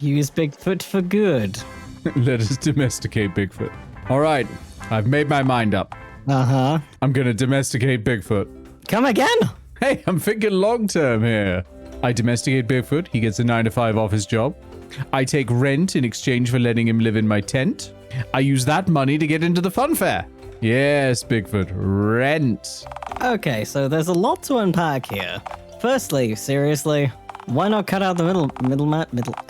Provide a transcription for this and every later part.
Use Bigfoot for good. Let us domesticate Bigfoot. All right, I've made my mind up. Uh-huh. I'm gonna domesticate Bigfoot. Come again? Hey, I'm thinking long term here. I domesticate Bigfoot. He gets a 9-to-5 office job. I take rent in exchange for letting him live in my tent. I use that money to get into the funfair. Yes, Bigfoot, rent. Okay, so there's a lot to unpack here. Firstly, seriously, why not cut out the middle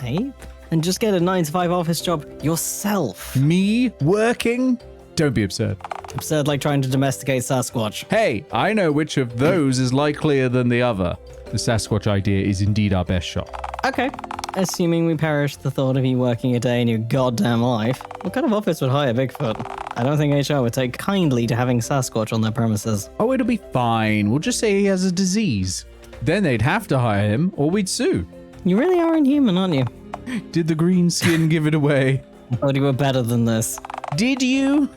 ape? And just get a 9-to-5 office job yourself. Me working? Don't be absurd. Absurd like trying to domesticate Sasquatch. Hey, I know which of those is likelier than the other. The Sasquatch idea is indeed our best shot. Okay. Assuming we perish the thought of you working a day in your goddamn life, what kind of office would hire Bigfoot? I don't think HR would take kindly to having Sasquatch on their premises. Oh, it'll be fine. We'll just say he has a disease. Then they'd have to hire him, or we'd sue. You really are inhuman, aren't you? Did the green skin give it away? I thought you were better than this. Did you?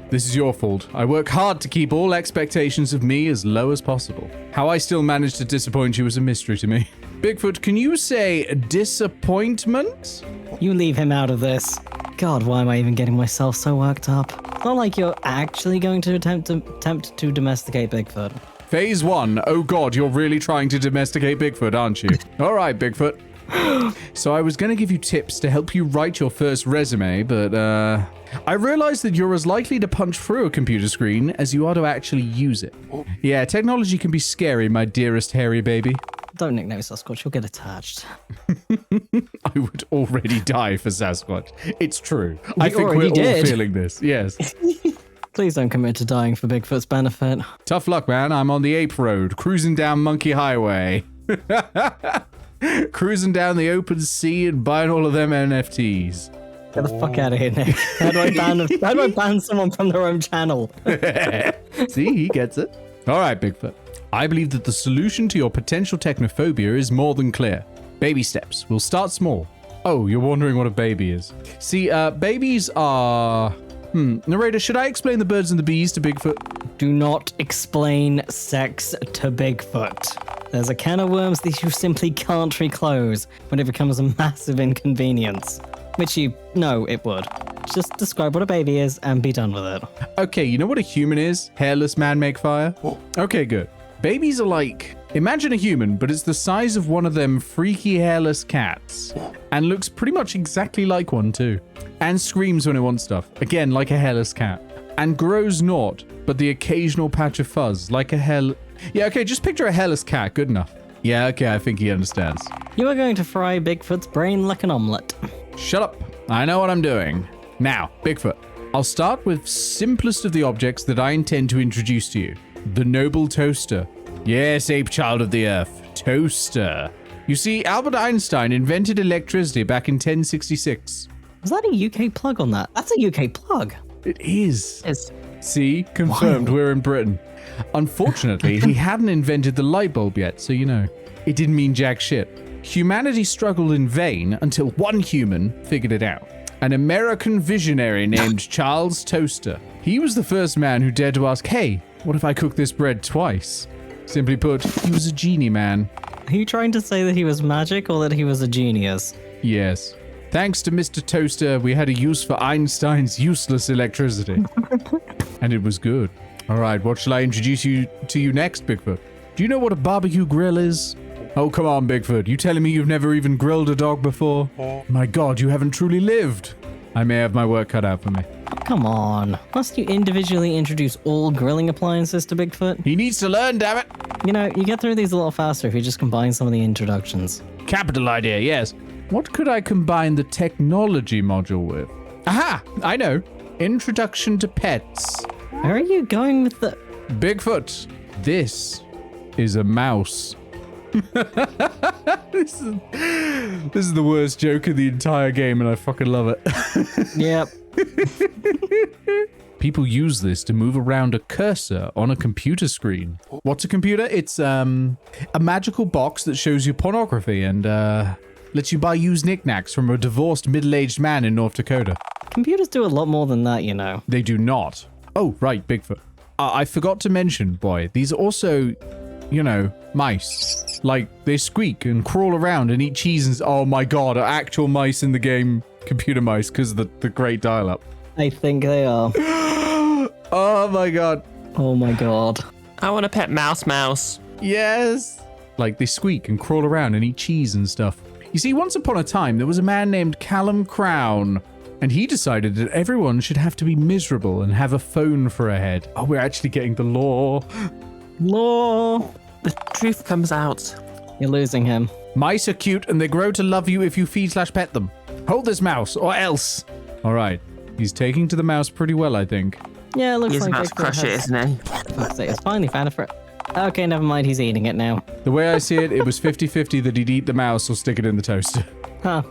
This is your fault. I work hard to keep all expectations of me as low as possible. How I still managed to disappoint you is a mystery to me. Bigfoot, can you say disappointment? You leave him out of this. God, why am I even getting myself so worked up? It's not like you're actually going to attempt to domesticate Bigfoot. Phase 1. Oh god, you're really trying to domesticate Bigfoot, aren't you? All right, Bigfoot. So I was going to give you tips to help you write your first resume, but I realized that you're as likely to punch through a computer screen as you are to actually use it. Yeah, technology can be scary, my dearest hairy baby. Don't nickname Sasquatch, you'll get attached. I would already die for Sasquatch. It's true. I think we're all feeling this. Yes. Please don't commit to dying for Bigfoot's benefit. Tough luck, man. I'm on the Ape Road, cruising down Monkey Highway. Cruising down the open sea and buying all of them NFTs. Get the fuck out of here, Nick. How do I ban someone from their own channel? See, he gets it. All right, Bigfoot. I believe that the solution to your potential technophobia is more than clear. Baby steps. We'll start small. Oh, you're wondering what a baby is. See, babies are... Narrator, should I explain the birds and the bees to Bigfoot? Do not explain sex to Bigfoot. There's a can of worms that you simply can't reclose when it becomes a massive inconvenience. Which you know it would. Just describe what a baby is and be done with it. Okay, you know what a human is? Hairless man make fire? Okay, good. Babies are like... Imagine a human, but it's the size of one of them freaky hairless cats. And looks pretty much exactly like one too. And screams when it wants stuff. Again, like a hairless cat. And grows not, but the occasional patch of fuzz, like a hair... Yeah, okay, just picture a hairless cat. Good enough. Yeah, okay, I think he understands. You are going to fry Bigfoot's brain like an omelette. Shut up. I know what I'm doing. Now, Bigfoot, I'll start with simplest of the objects that I intend to introduce to you. The noble toaster. Yes, ape child of the earth. Toaster. You see, Albert Einstein invented electricity back in 1066. Was that a UK plug on that? That's a UK plug. It is. See? Confirmed. Wow. We're in Britain. Unfortunately, he hadn't invented the light bulb yet, so you know. It didn't mean jack shit. Humanity struggled in vain until one human figured it out. An American visionary named Charles Toaster. He was the first man who dared to ask, hey, what if I cook this bread twice? Simply put, he was a genie man. Are you trying to say that he was magic or that he was a genius? Yes. Thanks to Mr. Toaster, we had a use for Einstein's useless electricity. And it was good. All right, what shall I introduce you to next, Bigfoot? Do you know what a barbecue grill is? Oh, come on, Bigfoot. You telling me you've never even grilled a dog before? My God, you haven't truly lived. I may have my work cut out for me. Come on. Must you individually introduce all grilling appliances to Bigfoot? He needs to learn, damn it. You know, you get through these a lot faster if you just combine some of the introductions. Capital idea, yes. What could I combine the technology module with? Aha! I know. Introduction to pets. Where are you going with the... Bigfoot, this is a mouse. This is the worst joke of the entire game, and I fucking love it. Yep. People use this to move around a cursor on a computer screen. What's a computer? It's a magical box that shows you pornography and lets you buy used knickknacks from a divorced middle-aged man in North Dakota. Computers do a lot more than that, you know. They do not. Oh, right, Bigfoot. I forgot to mention, boy, these also mice. Like, they squeak and crawl around and eat cheese and... Oh my god, are actual mice in the game computer mice because of the great dial-up? I think they are. Oh my god. Oh my god. I want a pet mouse. Yes. Like, they squeak and crawl around and eat cheese and stuff. You see, once upon a time, there was a man named Callum Crown, and he decided that everyone should have to be miserable and have a phone for a head. Oh, we're actually getting the law. Law. The truth comes out. You're losing him. Mice are cute and they grow to love you if you feed/pet them. Hold this mouse or else. All right. He's taking to the mouse pretty well, I think. Yeah, it looks He's like about to crush it, isn't he? Fuck's sake, it's finally found a fruit. Okay, never mind, he's eating it now. The way I see it, it was 50-50 that he'd eat the mouse or stick it in the toaster. Huh.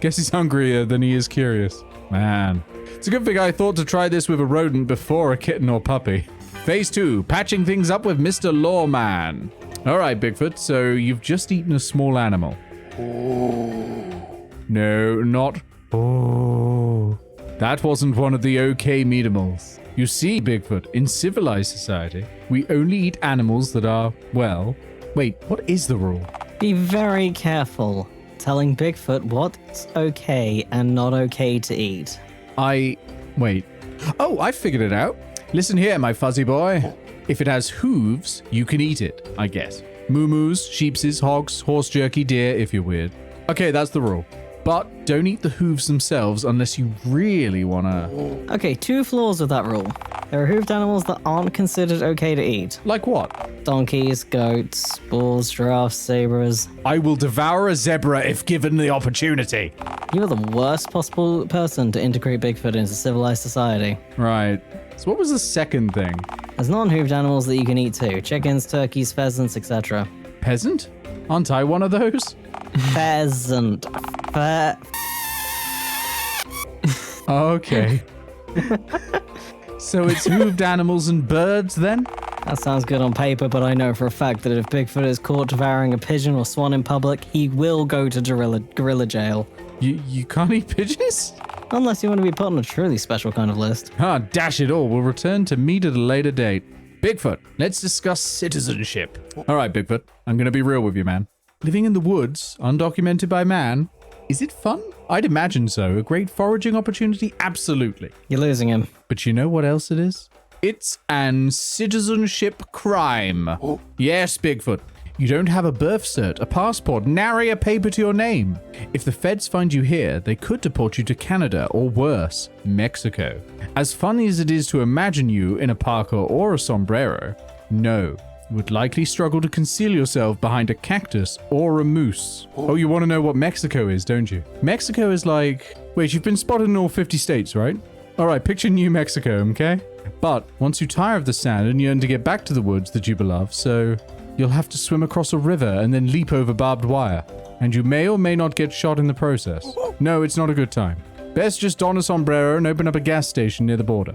Guess he's hungrier than he is curious. Man. It's a good thing I thought to try this with a rodent before a kitten or puppy. Phase 2, patching things up with Mr. Lawman. All right, Bigfoot, so you've just eaten a small animal. No, not... Oh. That wasn't one of the okay meatamals. You see, Bigfoot, in civilized society, we only eat animals that are, well... Wait, what is the rule? Be very careful telling Bigfoot what's okay and not okay to eat. Wait. Oh, I figured it out. Listen here, my fuzzy boy. If it has hooves, you can eat it, I guess. Moo-moos, sheepses, hogs, horse jerky, deer, if you're weird. Okay, that's the rule. But don't eat the hooves themselves unless you really wanna... Okay, 2 flaws with that rule. There are hoofed animals that aren't considered okay to eat. Like what? Donkeys, goats, bulls, giraffes, zebras. I will devour a zebra if given the opportunity. You are the worst possible person to integrate Bigfoot into civilized society. Right. So what was the second thing? There's non-hoofed animals that you can eat too. Chickens, turkeys, pheasants, etc. Peasant? Aren't I one of those? Pheasant. Okay. So it's hooved animals and birds then? That sounds good on paper, but I know for a fact that if Bigfoot is caught devouring a pigeon or swan in public, he will go to gorilla jail. You can't eat pigeons? Unless you want to be put on a truly special kind of list. Ah, dash it all. We'll return to meet at a later date. Bigfoot, let's discuss citizenship. All right, Bigfoot, I'm going to be real with you, man. Living in the woods, undocumented by man, is it fun? I'd imagine so. A great foraging opportunity? Absolutely. You're losing him. But you know what else it is? It's an citizenship crime. Yes, Bigfoot. You don't have a birth cert, a passport, nary a paper to your name. If the feds find you here, they could deport you to Canada or worse, Mexico. As funny as it is to imagine you in a parka or a sombrero, no. You would likely struggle to conceal yourself behind a cactus or a moose. Oh, you want to know what Mexico is, don't you? Mexico is like... Wait, you've been spotted in all 50 states, right? All right, picture New Mexico, okay? But once you tire of the sand and yearn to get back to the woods that you love, so you'll have to swim across a river and then leap over barbed wire. And you may or may not get shot in the process. No, it's not a good time. Best just don a sombrero and open up a gas station near the border.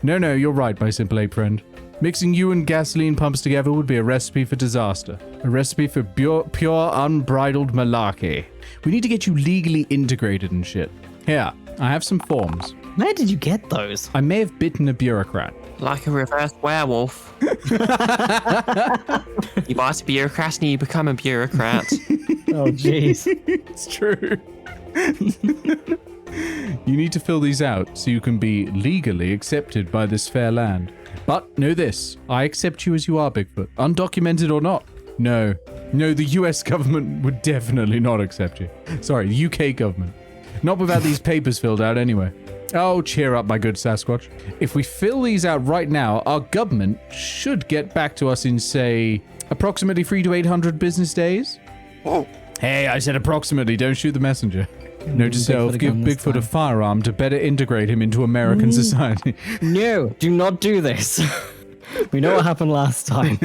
No, you're right, my simple ape friend. Mixing you and gasoline pumps together would be a recipe for disaster. A recipe for pure unbridled malarkey. We need to get you legally integrated and shit. Here, I have some forms. Where did you get those? I may have bitten a bureaucrat. Like a reverse werewolf. You bite a bureaucrat and you become a bureaucrat. Oh, jeez. It's true. You need to fill these out so you can be legally accepted by this fair land. But know this, I accept you as you are, Bigfoot, undocumented or not. No, the US government would definitely not accept you. Sorry, the UK government. Not without these papers filled out anyway. Oh, cheer up, my good Sasquatch. If we fill these out right now, our government should get back to us in, say, approximately 300 to 800 business days. Oh. Hey, I said approximately, don't shoot the messenger. Note to self, give Bigfoot a firearm to better integrate him into American society. No, do not do this. We know what happened last time.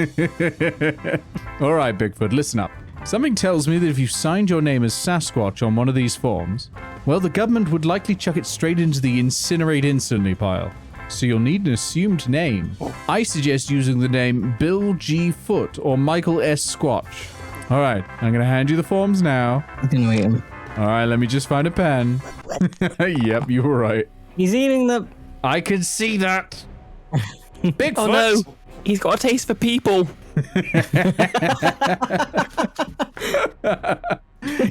All right, Bigfoot, listen up. Something tells me that if you signed your name as Sasquatch on one of these forms, well, the government would likely chuck it straight into the incinerate instantly pile. So you'll need an assumed name. I suggest using the name Bill G. Foot or Michael S. Squatch. All right, I'm going to hand you the forms now. I can wait him. All right, let me just find a pen. Yep, you were right. He's eating the... I can see that. Bigfoot! Oh, no. He's got a taste for people.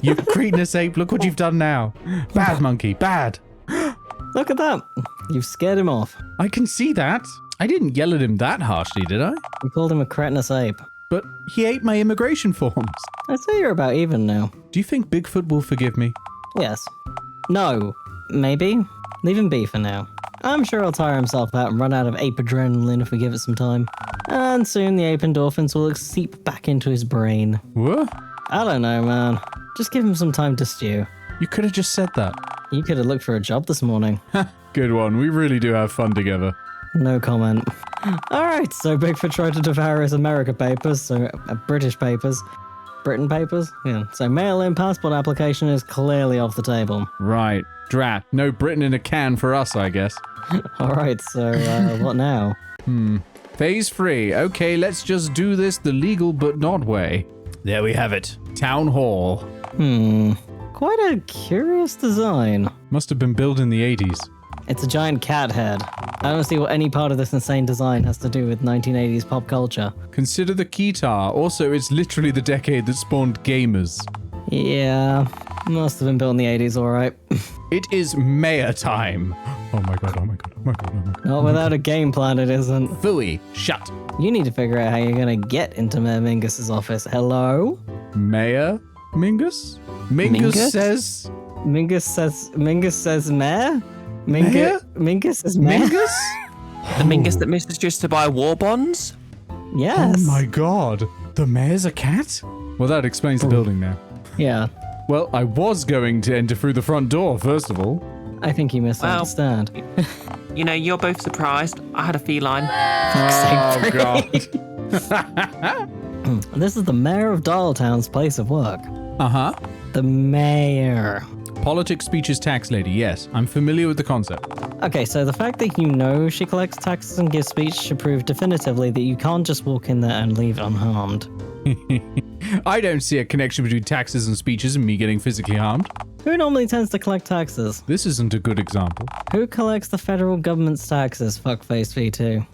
You cretinous ape, look what you've done now. Bad monkey, bad. Look at that. You've scared him off. I can see that. I didn't yell at him that harshly, did I? You called him a cretinous ape. But he ate my immigration forms. I'd say you're about even now. Do you think Bigfoot will forgive me? Yes. No. Maybe. Leave him be for now. I'm sure he'll tire himself out and run out of ape adrenaline if we give it some time. And soon the ape endorphins will seep back into his brain. What? I don't know, man. Just give him some time to stew. You could have just said that. You could have looked for a job this morning. Good one. We really do have fun together. No comment. Alright, so Bigfoot tried to devour his America papers, so British papers. Britain papers? Yeah. So mail-in passport application is clearly off the table. Right. Drat. No Britain in a can for us, I guess. Alright, so what now? Phase 3. Okay, let's just do this the legal but not way. There we have it. Town Hall. Quite a curious design. Must have been built in the 80s. It's a giant cat head. I don't see what any part of this insane design has to do with 1980s pop culture. Consider the keytar. Also, it's literally the decade that spawned gamers. Yeah, must have been built in the 80s, alright. It is mayor time. Oh my god, oh my god, oh my god, oh my god. Not without a game plan, it isn't. Phooey, shut. You need to figure out how you're gonna get into Mayor Mingus's office. Hello? Mayor Mingus? Mingus says... Mingus says mayor? Mayor? Mingus is mayor? Mingus? The Mingus that manages to buy war bonds? Yes. Oh my god. The mayor's a cat? Well, that explains the building now. Yeah. Well, I was going to enter through the front door, first of all. I think you misunderstand. You know, you're both surprised. I had a feline. Oh god. This is the mayor of Dialtown's place of work. Uh-huh. The mayor. Politics, speeches, tax lady. Yes, I'm familiar with the concept. Okay, so the fact that you know she collects taxes and gives speech should prove definitively that you can't just walk in there and leave unharmed. I don't see a connection between taxes and speeches and me getting physically harmed. Who normally tends to collect taxes? This isn't a good example. Who collects the federal government's taxes, fuckface V2?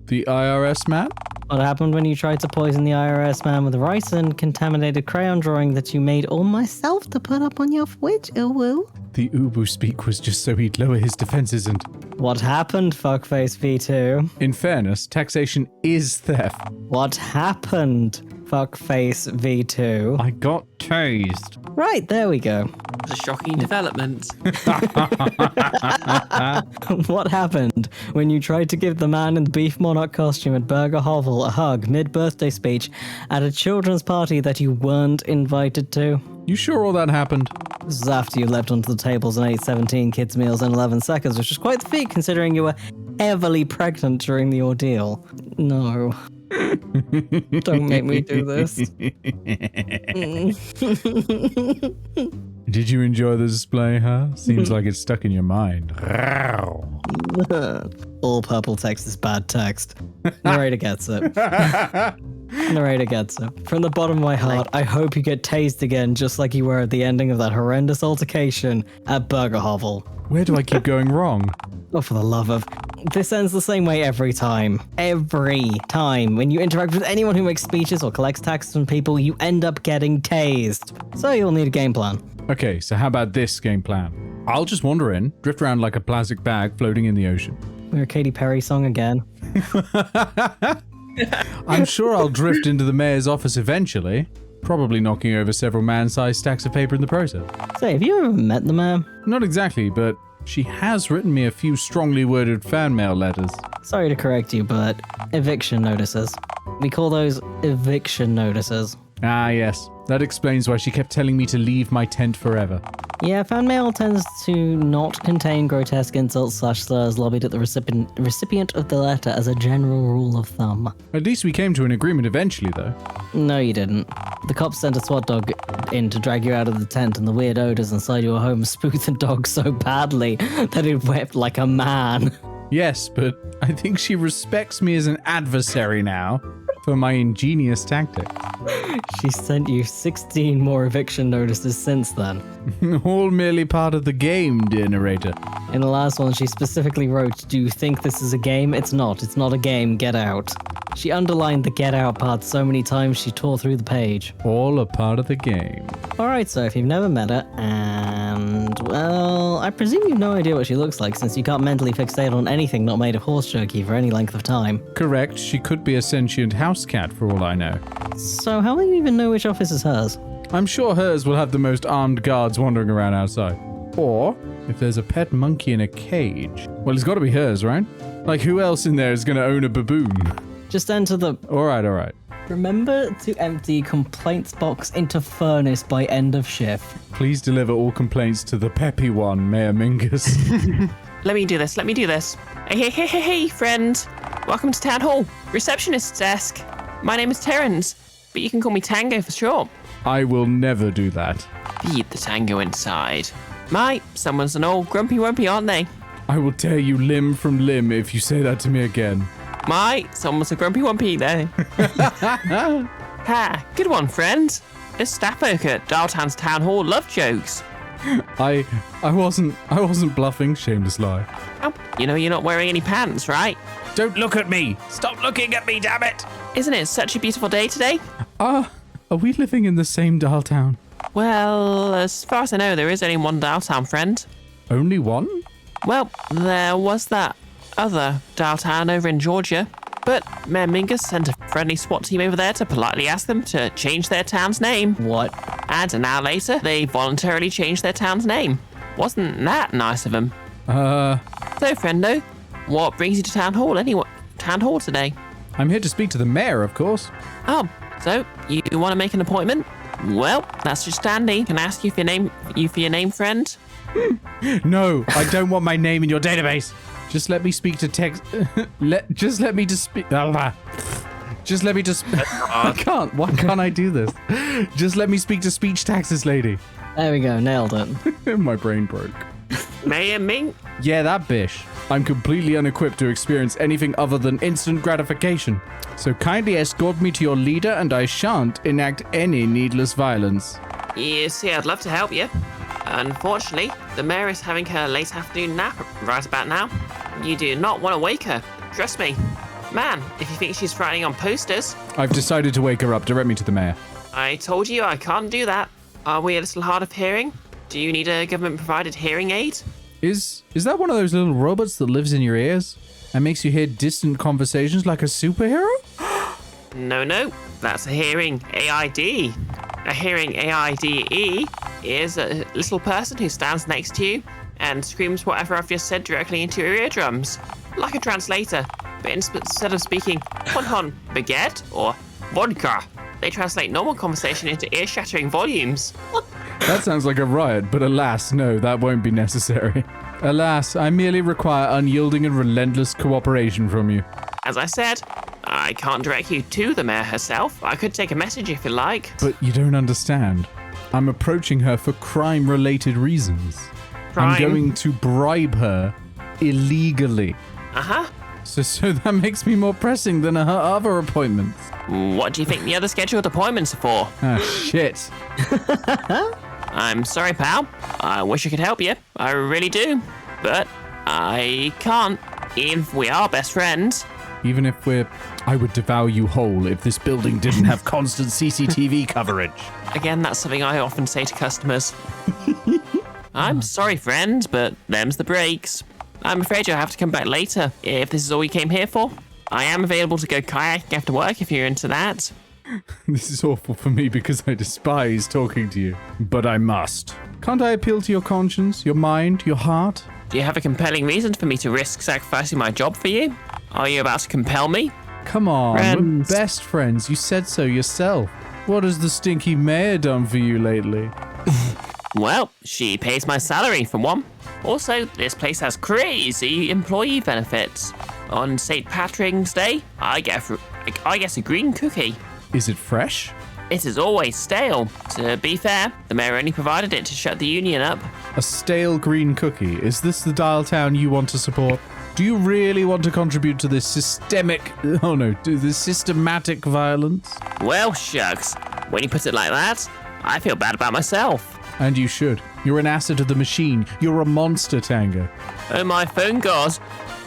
The IRS man? What happened when you tried to poison the IRS man with rice and contaminated crayon drawing that you made all myself to put up on your fridge, Uwu? The Ubu speak was just so he'd lower his defenses and... What happened, fuckface V2? In fairness, taxation is theft. What happened, fuckface V2? I got tased. Right, there we go. It's a shocking development. What happened when you tried to give the man in the beef monarch costume at Burger Hovel a hug mid-birthday speech at a children's party that you weren't invited to? You sure all that happened? This was after you leapt onto the tables and ate 17 kids' meals in 11 seconds, which was quite the feat considering you were heavily pregnant during the ordeal. No. Don't make me do this. Did you enjoy the display, huh? Seems like it's stuck in your mind. All purple text is bad text. Narrator gets it. Narrator gets it. From the bottom of my heart, I hope you get tased again just like you were at the ending of that horrendous altercation at Burger Hovel. Where do I keep going wrong? Oh, for the love of... This ends the same way every time. Every time. When you interact with anyone who makes speeches or collects taxes from people, you end up getting tased. So you'll need a game plan. Okay, so how about this game plan? I'll just wander in, drift around like a plastic bag floating in the ocean. We're a Katy Perry song again. I'm sure I'll drift into the mayor's office eventually, probably knocking over several man-sized stacks of paper in the process. Say, have you ever met the man? Not exactly, but she has written me a few strongly worded fan mail letters. Sorry to correct you, but eviction notices. We call those eviction notices. Ah, yes. That explains why she kept telling me to leave my tent forever. Yeah, fan mail tends to not contain grotesque insults / slurs lobbied at the recipient of the letter as a general rule of thumb. At least we came to an agreement eventually, though. No, you didn't. The cops sent a SWAT dog in to drag you out of the tent, and the weird odors inside your home spooked the dog so badly that it wept like a man. Yes, but I think she respects me as an adversary now. for my ingenious tactic. She sent you 16 more eviction notices since then. All merely part of the game, dear narrator. In the last one, she specifically wrote, "Do you think this is a game? It's not. It's not a game. Get out." She underlined the get out part so many times she tore through the page. All a part of the game. Alright, so if you've never met her, and, well, I presume you've no idea what she looks like since you can't mentally fixate on anything not made of horse jerky for any length of time. Correct, she could be a sentient house cat for all I know. So how will you even know which office is hers? I'm sure hers will have the most armed guards wandering around outside. Or, if there's a pet monkey in a cage, well, it's got to be hers, right? Like, who else in there is going to own a baboon? Just enter the... Alright. Remember to empty complaints box into furnace by end of shift. Please deliver all complaints to the peppy one, Mayor Mingus. Let me do this. Hey, friend. Welcome to Town Hall. Receptionist's desk. My name is Terrence, but you can call me Tango for short. I will never do that. Feed the tango inside. Someone's an old grumpy wumpy, aren't they? I will tear you limb from limb if you say that to me again. Someone's a grumpy wumpy there. Ha, good one, friend. This staff folk at Dialtown's Town Hall love jokes. I wasn't bluffing, shameless lie. Oh, you know you're not wearing any pants, right? Don't look at me! Stop looking at me, damn it! Isn't it such a beautiful day today? Are we living in the same Dialtown? Well, as far as I know, there is only one Dialtown, friend. Only one? Well, there was that other Dialtown over in Georgia, but Mayor Mingus sent a friendly SWAT team over there to politely ask them to change their town's name. What? And an hour later, they voluntarily changed their town's name. Wasn't that nice of them? So, friendo, what brings you to Town Hall anyway? Town Hall today? I'm here to speak to the mayor, of course. Oh, so you want to make an appointment? Well, that's just dandy. Can I ask you for your name, friend? No, I don't want my name in your database. Just let me speak to text. Just let me to speak. Just let me to. I can't. Why can't I do this? Just let me speak to speech taxes lady. There we go, nailed it. My brain broke. Mayor Ming? Yeah, that bish. I'm completely unequipped to experience anything other than instant gratification. So kindly escort me to your leader, and I shan't enact any needless violence. You see, I'd love to help you. Unfortunately, the mayor is having her late afternoon nap right about now. You do not want to wake her. Trust me. Man, if you think she's writing on posters... I've decided to wake her up. Direct me to the mayor. I told you I can't do that. Are we a little hard of hearing? Do you need a government-provided hearing aid? Is that one of those little robots that lives in your ears and makes you hear distant conversations like a superhero? No. That's a hearing AID. A hearing AIDE is a little person who stands next to you and screams whatever I've just said directly into your eardrums. Like a translator, but instead of speaking "Hon baguette" or "vodka," they translate normal conversation into ear-shattering volumes. That sounds like a riot, but alas, no, that won't be necessary. Alas, I merely require unyielding and relentless cooperation from you. As I said, I can't direct you to the mayor herself. I could take a message if you like. But you don't understand. I'm approaching her for crime-related reasons. Crime? I'm going to bribe her illegally. Uh-huh. So that makes me more pressing than her other appointments. What do you think the other scheduled appointments are for? Ah, shit. I'm sorry, pal. I wish I could help you. I really do. But I can't, even if we are best friends. Even if I would devour you whole if this building didn't have constant CCTV coverage. Again, that's something I often say to customers. I'm sorry, friend, but them's the breaks. I'm afraid you'll have to come back later if this is all you came here for. I am available to go kayaking after work if you're into that. This is awful for me because I despise talking to you. But I must. Can't I appeal to your conscience, your mind, your heart? Do you have a compelling reason for me to risk sacrificing my job for you? Are you about to compel me? Come on, Friends. we're best friends. You said so yourself. What has the stinky mayor done for you lately? Well, she pays my salary, for one. Also, this place has crazy employee benefits. On St. Patrick's Day, I get a green cookie. Is it fresh? It is always stale. To be fair, the mayor only provided it to shut the union up. A stale green cookie. Is this the Dialtown you want to support? Do you really want to contribute to this systematic violence? Well, shucks. When you put it like that, I feel bad about myself. And you should. You're an asset of the machine. You're a monster, Tango. Oh my phone god.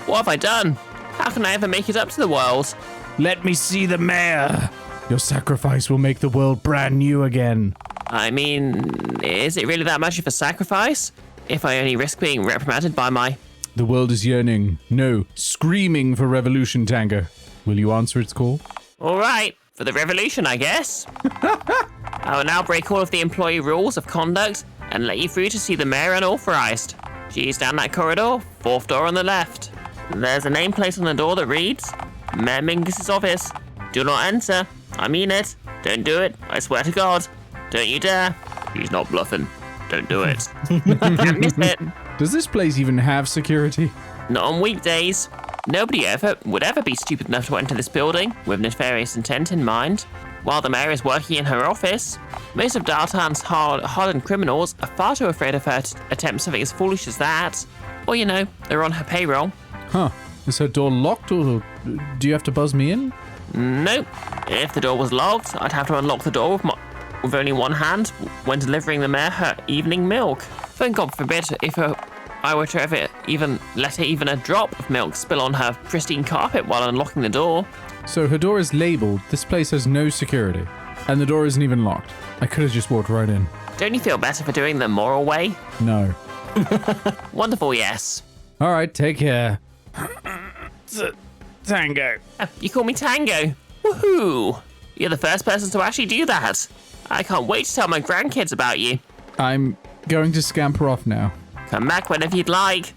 What have I done? How can I ever make it up to the world? Let me see the mayor. Your sacrifice will make the world brand new again. I mean, is it really that much of a sacrifice? If I only risk being reprimanded by my... The world is yearning, no, screaming for revolution, Tango. Will you answer its call? All right, for the revolution, I guess. I will now break all of the employee rules of conduct and let you through to see the mayor unauthorized. She's down that corridor, 4th door on the left. There's a nameplate on the door that reads, Mayor Mingus's office. Do not enter. I mean it. Don't do it. I swear to God. Don't you dare. He's not bluffing. Don't do it. Can't miss it. Does this place even have security? Not on weekdays. Nobody would ever be stupid enough to enter this building with nefarious intent in mind. While the mayor is working in her office, most of Dialtown's hardened criminals are far too afraid of her to attempt something as foolish as that. Or, they're on her payroll. Huh. Is her door locked, or do you have to buzz me in? Nope. If the door was locked, I'd have to unlock the door with only one hand when delivering the mayor her evening milk. Thank God forbid if I were to ever let even a drop of milk spill on her pristine carpet while unlocking the door. So her door is labeled, this place has no security, and the door isn't even locked. I could have just walked right in. Don't you feel better for doing the moral way? No. Wonderful, yes. All right, take care. Tango. You call me Tango? Woohoo! You're the first person to actually do that. I can't wait to tell my grandkids about you. I'm going to scamper off now. Come back whenever you'd like.